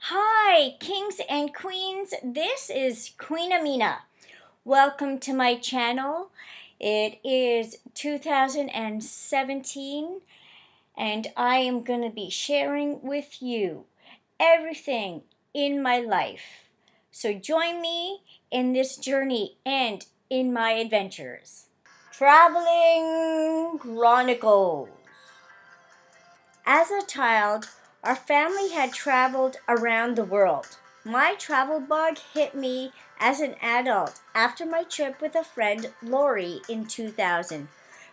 Hi, kings and queens. This is Queen Amina. Welcome to my channel. It is 2017, and I am going to be sharing with you everything in my life. So join me in this journey and in my adventures. Traveling Chronicles. As a child, our family had traveled around the world. My travel bug hit me as an adult after my trip with a friend, Lori, in 2000.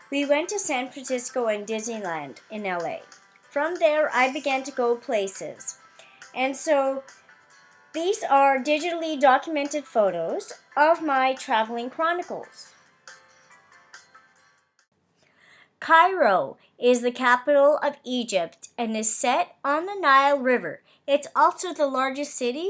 We went to San Francisco and Disneyland in LA. From there, I began to go places. And so these are digitally documented photos of my traveling chronicles. Cairo is the capital of Egypt and is set on the Nile River. It's also the largest city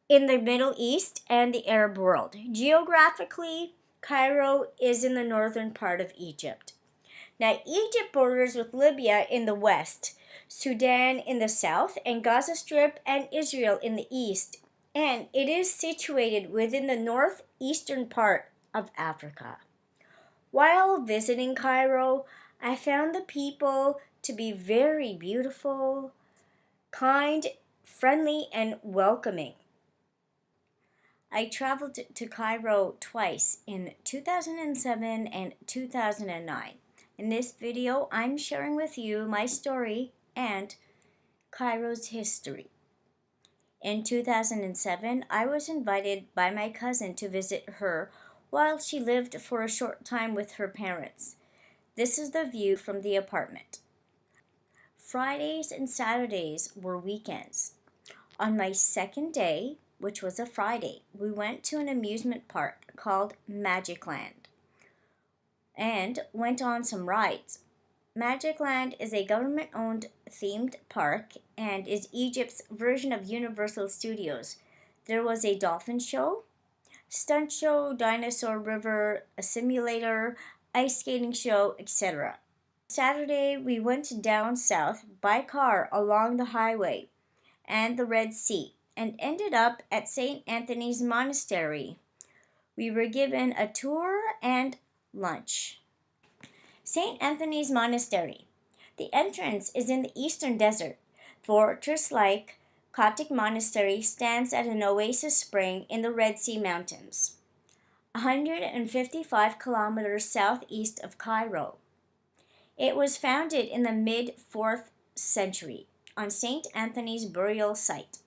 in the Middle East and the Arab world. Geographically, Cairo is in the northern part of Egypt. Now, Egypt borders with Libya in the west, Sudan in the south, and Gaza Strip and Israel in the east. And it is situated within the northeastern part of Africa. While visiting Cairo, I found the people to be very beautiful, kind, friendly, and welcoming. I traveled to Cairo twice in 2007 and 2009. In this video, I'm sharing with you my story and Cairo's history. In 2007, I was invited by my cousin to visit her while she lived for a short time with her parents. This is the view from the apartment. Fridays and Saturdays were weekends. On my second day, which was a Friday, we went to an amusement park called Magic Land and went on some rides. Magic Land is a government-owned themed park and is Egypt's version of Universal Studios. There was a dolphin show, stunt show, dinosaur river, a simulator, ice skating show, etc. Saturday, we went down south by car along the highway and the Red Sea and ended up at St. Anthony's Monastery. We were given a tour and lunch. St. Anthony's Monastery. The entrance is in the eastern desert. Fortress-like Coptic monastery stands at an oasis spring in the Red Sea Mountains, 155 kilometers southeast of Cairo. It was founded in the mid-4th century on St. Anthony's burial site.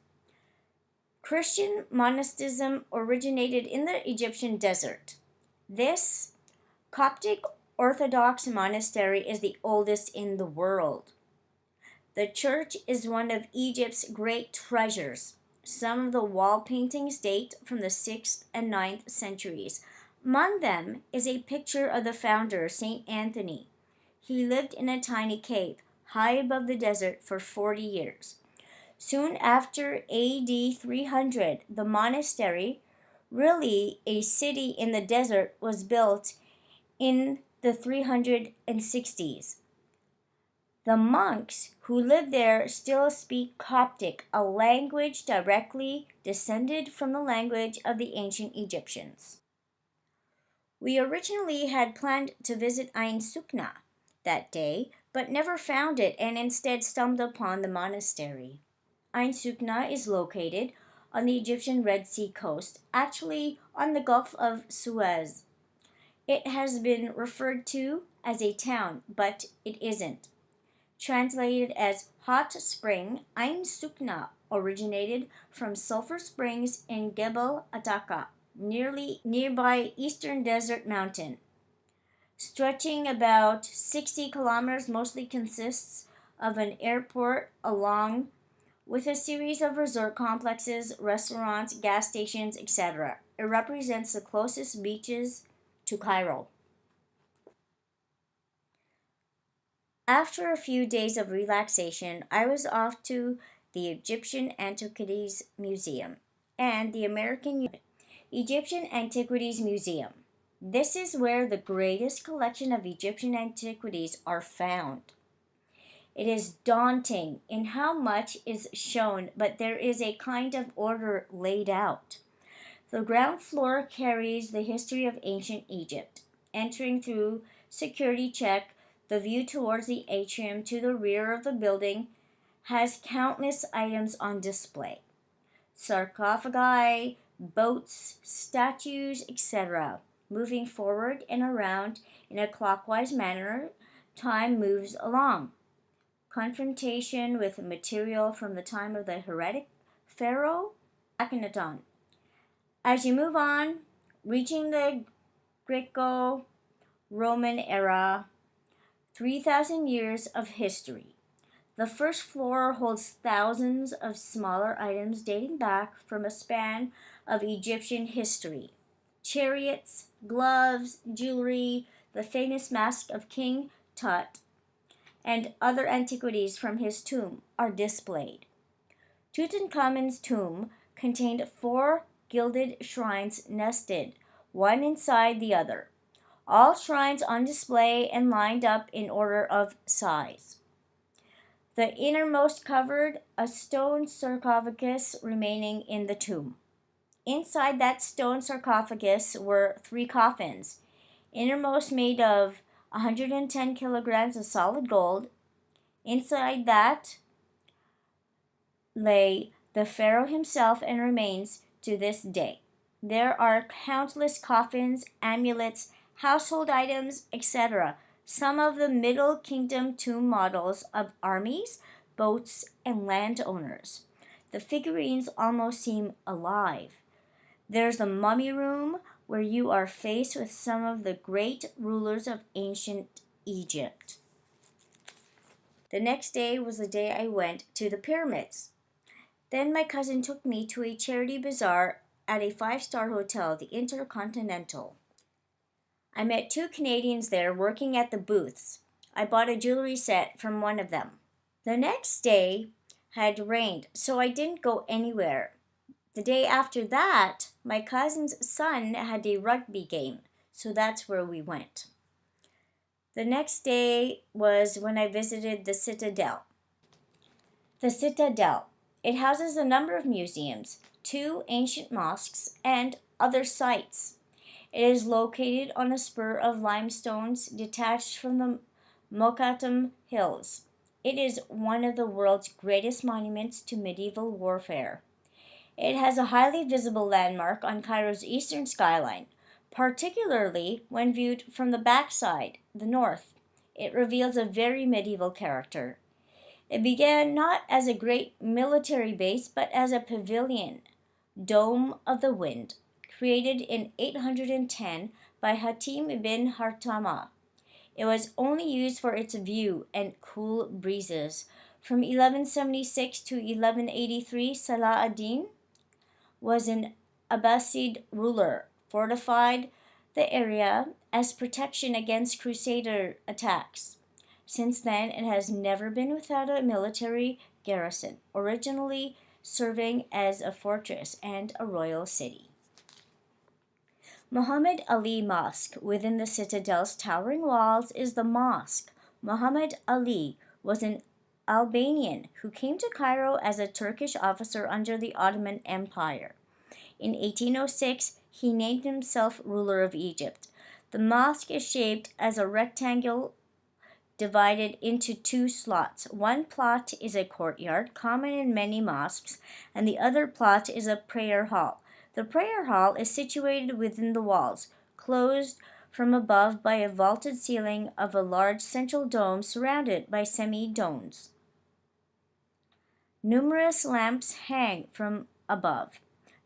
Christian monasticism originated in the Egyptian desert. This Coptic Orthodox monastery is the oldest in the world. The church is one of Egypt's great treasures. Some of the wall paintings date from the 6th and 9th centuries. Among them is a picture of the founder, St. Anthony. He lived in a tiny cave, high above the desert, for 40 years. Soon after AD 300, the monastery, really a city in the desert, was built in the 360s. The monks who live there still speak Coptic, a language directly descended from the language of the ancient Egyptians. We originally had planned to visit Ain Sukna that day, but never found it and instead stumbled upon the monastery. Ain Sukna is located on the Egyptian Red Sea coast, actually on the Gulf of Suez. It has been referred to as a town, but it isn't. Translated as hot spring, Ain Sukna originated from sulfur springs in Gebel Ataka, nearby eastern desert mountain. Stretching about 60 kilometers, mostly consists of an airport along with a series of resort complexes, restaurants, gas stations, etc. It represents the closest beaches to Cairo. After a few days of relaxation, I was off to the Egyptian Antiquities Museum and the American Egyptian Antiquities Museum. This is where the greatest collection of Egyptian antiquities are found. It is daunting in how much is shown, but there is a kind of order laid out. The ground floor carries the history of ancient Egypt. Entering through security check, the view towards the atrium to the rear of the building has countless items on display: sarcophagi, boats, statues, etc. Moving forward and around in a clockwise manner, time moves along. Confrontation with material from the time of the heretic pharaoh Akhenaton. As you move on, reaching the Greco-Roman era, 3,000 years of history. The first floor holds thousands of smaller items dating back from a span of Egyptian history. Chariots, gloves, jewelry, the famous mask of King Tut, and other antiquities from his tomb are displayed. Tutankhamun's tomb contained 4 gilded shrines nested, one inside the other. All shrines on display and lined up in order of size. The innermost covered a stone sarcophagus remaining in the tomb. Inside that stone sarcophagus were 3 coffins, innermost made of 110 kilograms of solid gold. Inside that lay the pharaoh himself and remains to this day. There are countless coffins, amulets, household items, etc. Some of the Middle Kingdom tomb models of armies, boats, and landowners. The figurines almost seem alive. There's the mummy room, where you are faced with some of the great rulers of ancient Egypt. The next day was the day I went to the pyramids. Then my cousin took me to a charity bazaar at a 5-star hotel, the Intercontinental. I met 2 Canadians there working at the booths. I bought a jewelry set from one of them. The next day had rained, so I didn't go anywhere. The day after that, my cousin's son had a rugby game, so that's where we went. The next day was when I visited the Citadel. The Citadel. It houses a number of museums, 2 ancient mosques, and other sites. It is located on a spur of limestones detached from the Mokattam Hills. It is one of the world's greatest monuments to medieval warfare. It has a highly visible landmark on Cairo's eastern skyline, particularly when viewed from the backside, the north. It reveals a very medieval character. It began not as a great military base, but as a pavilion, Dome of the Wind, created in 810 by Hatim ibn Hartama. It was only used for its view and cool breezes. From 1176 to 1183, Salah ad-Din was an Abbasid ruler, fortified the area as protection against Crusader attacks. Since then, it has never been without a military garrison, originally serving as a fortress and a royal city. Muhammad Ali Mosque within the citadel's towering walls is the mosque. Muhammad Ali was an Albanian who came to Cairo as a Turkish officer under the Ottoman Empire. In 1806, he named himself ruler of Egypt. The mosque is shaped as a rectangle divided into 2 slots. One plot is a courtyard, common in many mosques, and the other plot is a prayer hall. The prayer hall is situated within the walls, closed from above by a vaulted ceiling of a large central dome surrounded by semi-domes. Numerous lamps hang from above.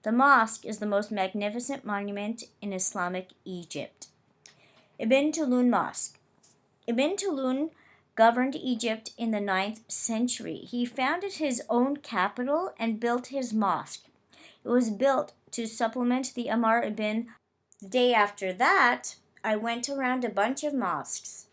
The mosque is the most magnificent monument in Islamic Egypt. Ibn Tulun Mosque. Ibn Tulun governed Egypt in the 9th century. He founded his own capital and built his mosque. It was built to supplement the Amr ibn. The day after that, I went around a bunch of mosques.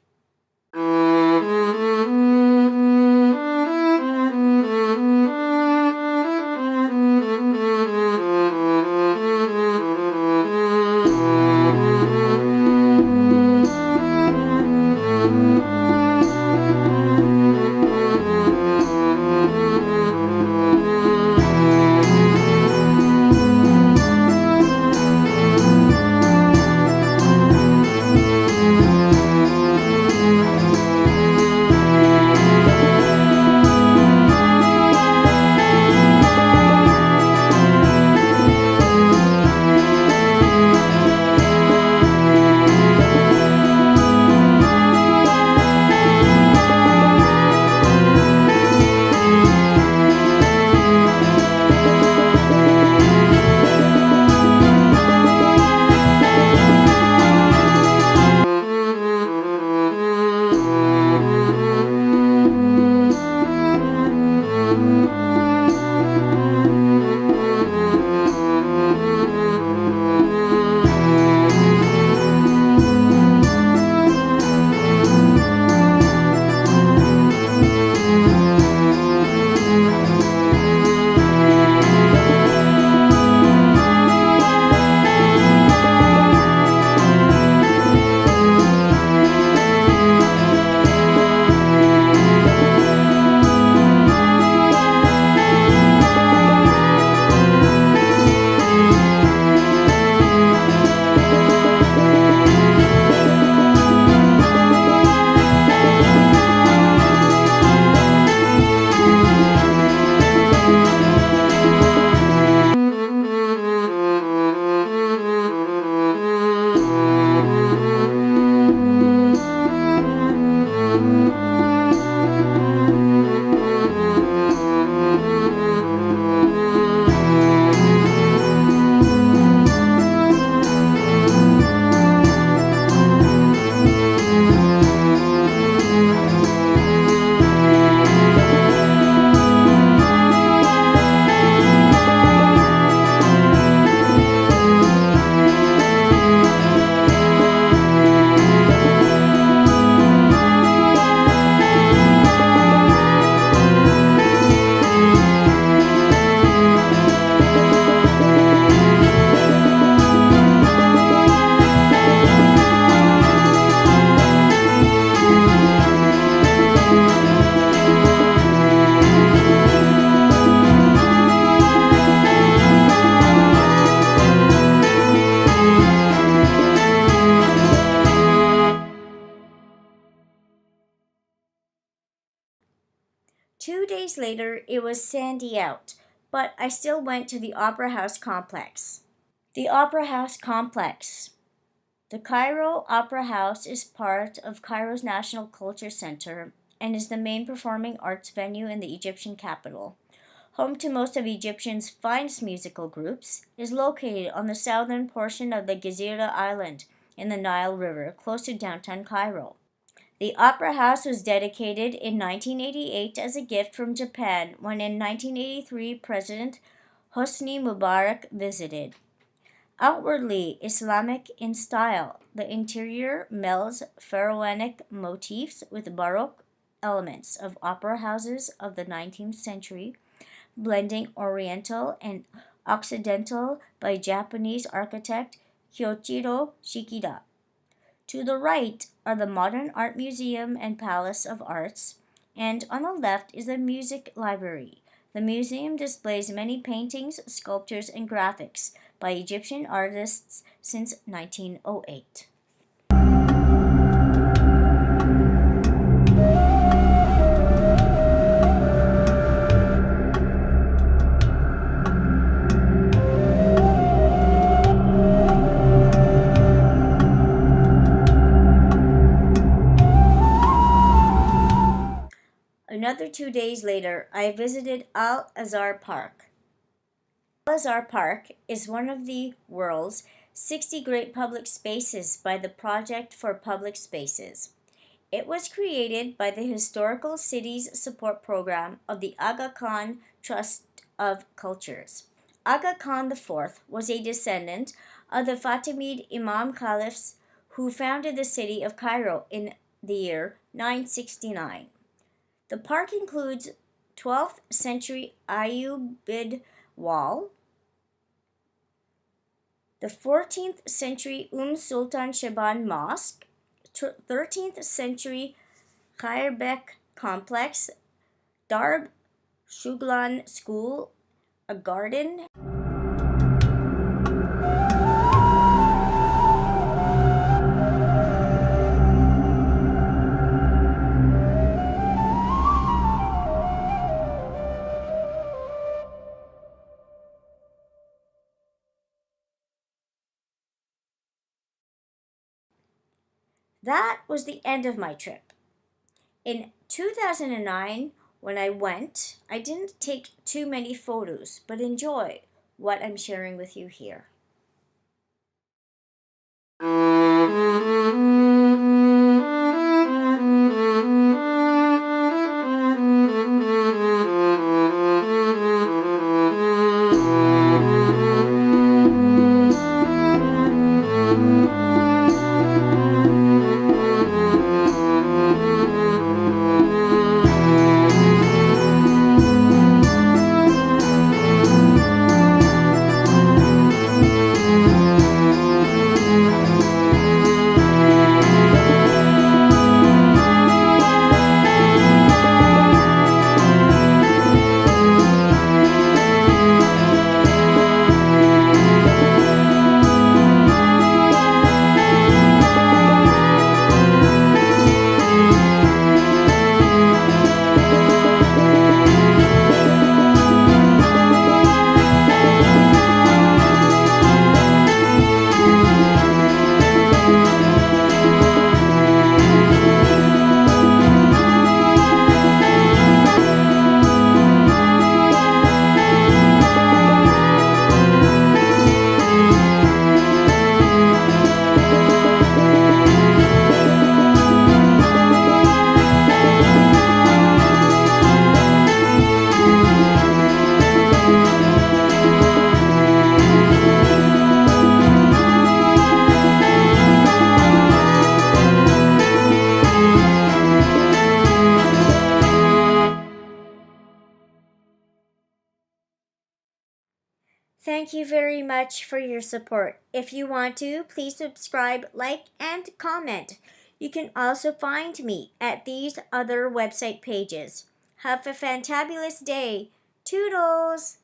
weeks later, it was sandy out, but I still went to the Opera House complex. The Opera House complex. The Cairo Opera House is part of Cairo's National Culture Center and is the main performing arts venue in the Egyptian capital. Home to most of Egyptian's finest musical groups, is located on the southern portion of the Gezira Island in the Nile River, close to downtown Cairo. The Opera House was dedicated in 1988 as a gift from Japan when in 1983 President Hosni Mubarak visited. Outwardly Islamic in style, the interior melds pharaonic motifs with Baroque elements of opera houses of the 19th century, blending Oriental and Occidental by Japanese architect Kyoichiro Shikida. To the right are the Modern Art Museum and Palace of Arts, and on the left is the Music Library. The museum displays many paintings, sculptures, and graphics by Egyptian artists since 1908. Another 2 days later, I visited Al Azhar Park. Al Azhar Park is one of the world's 60 great public spaces by the Project for Public Spaces. It was created by the Historical Cities Support Program of the Aga Khan Trust of Cultures. Aga Khan IV was a descendant of the Fatimid Imam Caliphs who founded the city of Cairo in the year 969. The park includes 12th century Ayyubid wall, the 14th century Sultan Shaban Mosque, 13th century Khairbek complex, Darb Shuglan School, a garden. That was the end of my trip. In 2009, when I went, I didn't take too many photos, but enjoy what I'm sharing with you here. Thank you very much for your support. If you want to, please subscribe, like, and comment. You can also find me at these other website pages. Have a fantabulous day. Toodles!